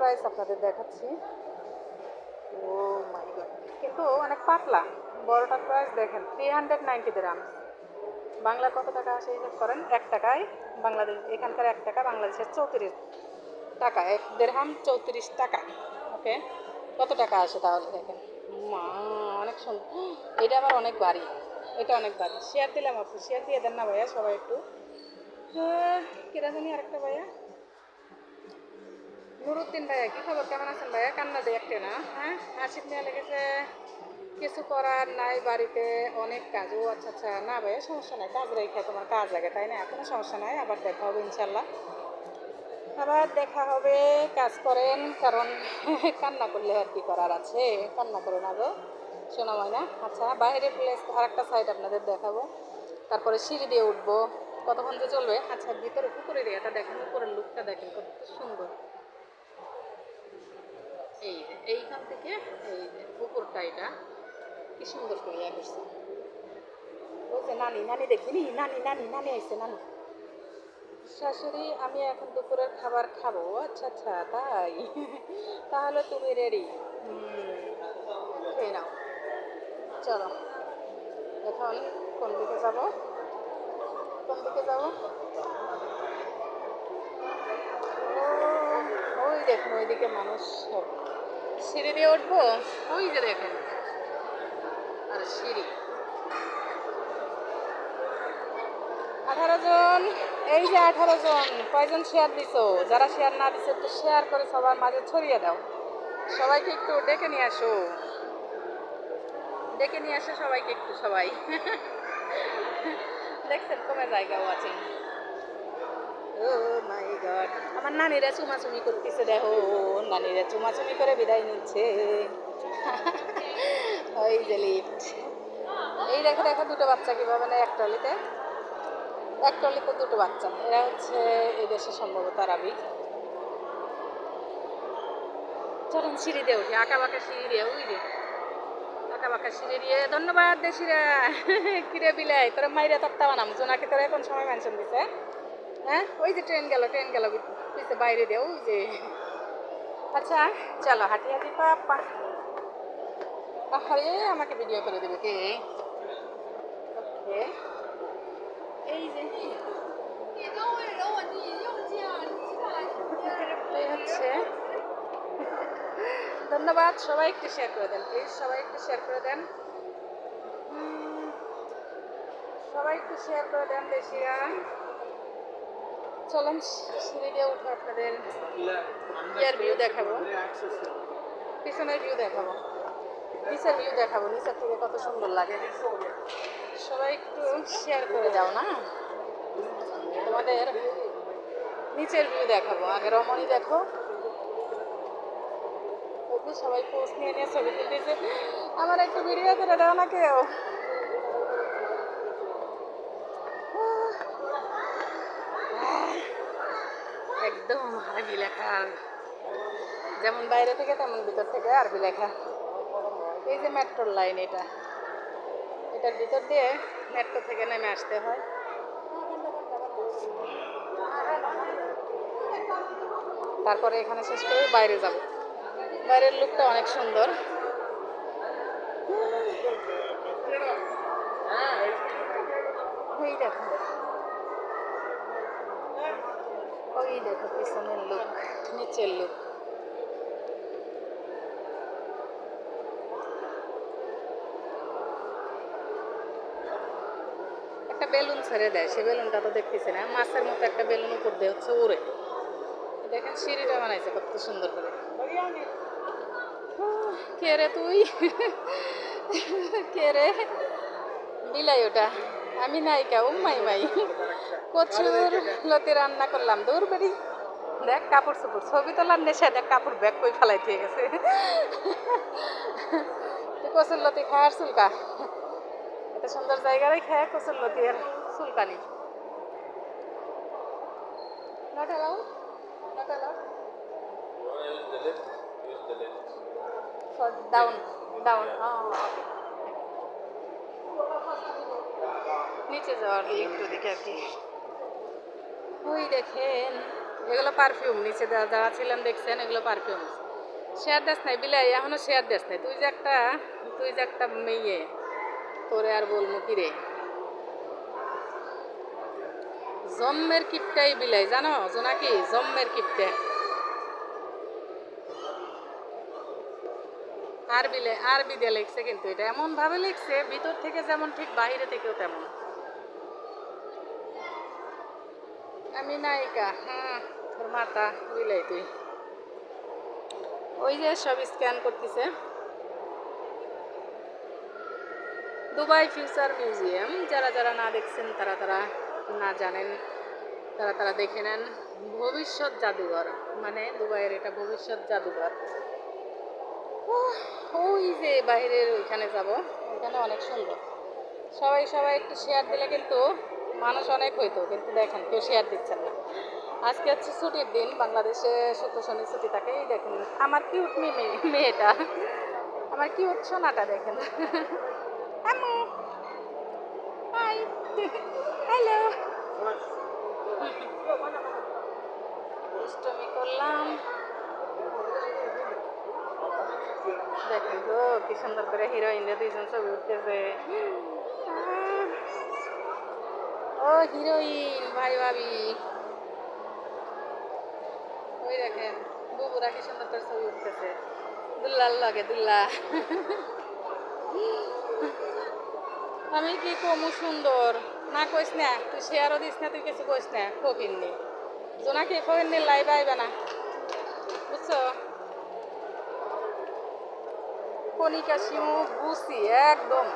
Price আপনাদের দেখাচ্ছি। ও মাই god, কিন্তু অনেক পাতলা। বড়টার প্রাইস দেখেন 390 দিরহাম। বাংলা কত টাকা আসে হিসাব করেন? 1 টাকায় বাংলাদেশ, এখানকার 1 টাকা বাংলাদেশের 34 টাকা। 1 দিরহাম 34 টাকা। ওকে, কত টাকা আসে তাহলে দেখেন। মা, অনেক সুন্দর। এটা আবার অনেক বাড়ি, এটা অনেক বাড়ি। শেয়ার দিলাম, আপনি শেয়ার দিয়ে দেন না ভাইয়া সবাই একটু। কেরা জানি আরেকটা ভাইয়া, নুরুদ্দিন ভাইয়া, কি খবর, কেমন আছেন ভাইয়া? কান্না দেয় একটা না, হ্যাঁ হাসির নিয়ে লেগেছে। কিছু করার নাই, বাড়িতে অনেক কাজ। ও আচ্ছা আচ্ছা, না ভাইয়া সমস্যা নাই, কাজ রেখে তোমার কাজ আগে, তাই না? কোনো সমস্যা নাই, আবার দেখা হবে ইনশাল্লাহ, আবার দেখা হবে। কাজ করেন, কারণ কান্না করলে আর কি করার আছে, কান্না করে না গো শোনা হয় না। আচ্ছা, বাইরে প্লেস আর একটা সাইড আপনাদের দেখাবো, তারপরে সিঁড়ি দিয়ে উঠবো। কতক্ষণ যে চলবে? আচ্ছা, ভিতরে পুকুরের এটা দেখেন, উপরের লুকটা দেখেন কত সুন্দর। এই যে এইখান থেকে এই যে পুকুরটা, এটা কি সুন্দর করে ইয়া করছে। ওই যে নানি, নানি দেখবিনি, নানি নানি নানি আইছে, নানি। শাশুড়ি, আমি এখন দুপুরের খাবার খাবো। আচ্ছা আচ্ছা, তাই তাহলে তুমি রেডি? খেয়ে নাও, চলো। এখন কোন দিকে যাব, কোন দিকে যাব? ওই দেখুন, ওইদিকে মানুষ সব। সিঁড়ি দিয়ে উঠবো, ওই যে দেখুন, আর সিঁড়ি। 18 জন, এই যে 18 জন। কয়জন শেয়ার দিছো? যারা শেয়ার না দিছে একটু শেয়ার করে সবার মাঝে ছড়িয়ে দাও। সবাইকে একটু ডেকে নিয়ে আসো, ডেকে নিয়ে আসো সবাইকে একটু, সবাই দেখছেন কমে জায়গাও আছে। ও মাই গড, আমার নানিরা চুমাচুমি করতেছে, দেখো নানিরা চুমাচুমি করে বিদায় নিচ্ছে। ওই যে লিফট, এই দেখো দেখো দুটো বাচ্চা কিভাবে নেয় এক ট্রলিতে, এক ট্রলিতে দুটো বাচ্চা। এরা হচ্ছে এই দেশে সম্ভবত আরবি। চলুন সিঁড়ি দিয়ে উঠি, আঁকা বাঁকা সিঁড়ি দিয়ে, ওই রে আঁকা বাঁকা সিঁড়ি দিয়ে। ধন্যবাদ দেশিরা। কিরে বিলাই, তোরা মাইরা তত্তা বানাম জোনাকে, তোরা এখন সময় মেনশন দিছে। হ্যাঁ, ওই যে ট্রেন গেল, ট্রেন গেল পিছে বাইরে দিয়ে, ওই যে। আচ্ছা, চলো হাঁটি হাঁটি পাপা। আরে আমাকে ভিডিও করে দেবে কে? ওকে, এই যে এই হচ্ছে। ধন্যবাদ, সবাই একটু শেয়ার করে দেন প্লিজ, সবাই একটু শেয়ার করে দেন, সবাই একটু শেয়ার করে দেন দেশিরা। চলেন সিঁড়ি দিয়ে উঠে আপনাদের ইয়ার ভিউ দেখাবো, পিছনের ভিউ দেখাবো, নিচের ভিউ দেখাবো, নিচের থেকে কত সুন্দর লাগে। সবাই একটু শেয়ার করে দাও না, তোমাদের নিচের ভিউ দেখাবো। আগে রমণী দেখো, সবাই পোস্ট নিয়ে নিয়ে ছবি তুলতেছে। আমার একটু ভিডিও করে দাও না কেউ। একদম আরবি লেখা, যেমন বাইরে থেকে তেমন ভিতর থেকে আরবি লেখা। এই যে মেট্রোর লাইন, এটা এটার ভিতর দিয়ে মেট্রো থেকে নেমে আসতে হয়। তারপরে এখানে শেষ করে বাইরে যাব। বাইরের লুকটা অনেক সুন্দর। ওই দেখো, ওই দেখো পিছনের লুক, নিচের লুক। একটা বেলুন ছেড়ে দেয়, সে বেলুনটা তো দেখতেছি না, মাছের মতো একটা বেলুন উপর দিয়ে হচ্ছে উড়ে। দেখেন সিঁড়িটা বানাইছে কত সুন্দর করে। কে রে তুই? কে রে বিলাই ওটা? আমি নায়িকা, ও মাই মাই। কচুর লতি রান্না করলাম, দূর বেরি। দেখ কাপড় চোপড়, ছবি তোলার নেশা, দেখ কাপড় ব্যাগ কই ফেলাই দিয়ে গেছে। কচুর লতি খাওয়ার চুলকা, এত সুন্দর জায়গায় খায় কচুর লতি আর চুলকানি। Not allowed? Not allowed? For down, down. Oh, okay. নিচে যাওয়ার একটু দিকে আর কি। ওই দেখেন এগুলো পারফিউম, নিচে যারা ছিলেন দেখছেন, এগুলো পারফিউম। শেয়ার দেস নাই বিলাই, এখনো শেয়ার দেস নাই। তুই যে একটা মেয়ে, তোরে আর বলবো কি রে। জম্মের কিপটাই বিলাই, জানো জোনাকি, জম্মের কিপটে। আরবি দিয়ে লিখছে, কিন্তু এটা এমন ভাবে লিখছে, ভিতর থেকে যেমন ঠিক বাইরে থেকেও তেমন। আমি নায়িকা, হ্যাঁ তোর মাতা বিলাই তুই। ওই যে সব স্ক্যান করতেছে। দুবাই ফিউচার মিউজিয়াম, যারা যারা না দেখছেন, তারা তারা না জানেন, তারা তারা দেখে নেন। ভবিষ্যৎ জাদুঘর, মানে দুবাইয়ের এটা ভবিষ্যৎ জাদুঘর। ওই যে বাইরের ওইখানে যাব, ওইখানে অনেক সুন্দর। সবাই সবাই একটু শেয়ার দিলে কিন্তু মানুষ অনেক হইতো, কিন্তু দেখেন কেউ শেয়ার দিচ্ছেন না। আজকে হচ্ছে ছুটির দিন, বাংলাদেশে শুক্র শনি ছুটি থাকে। এই দেখেন আমার কিউট মেয়েটা, আমার কিউট সোনাটা দেখেন। আম্মু হাই, হ্যালো। দুষ্টমি করলাম। দেখেন তো কি সুন্দর করে হিরোইনরা দুইজন ছবি উঠতেছে। ও হিরোইন ভাই ভাবি, ওই দেখেন বুবুরা কি সুন্দর করে ছবি উঠতেছে, দুল্লার লাগে দুল্লা। আমি কি কমু সুন্দর, না কইস না তুই, শেয়ারও দিস না, তুই কিছু কইস না। ফকিন্নি জোনাকি, ফকিন্নি লাইভ আইবে না, বুঝছো। কণিকা শিমু বুসি একদম।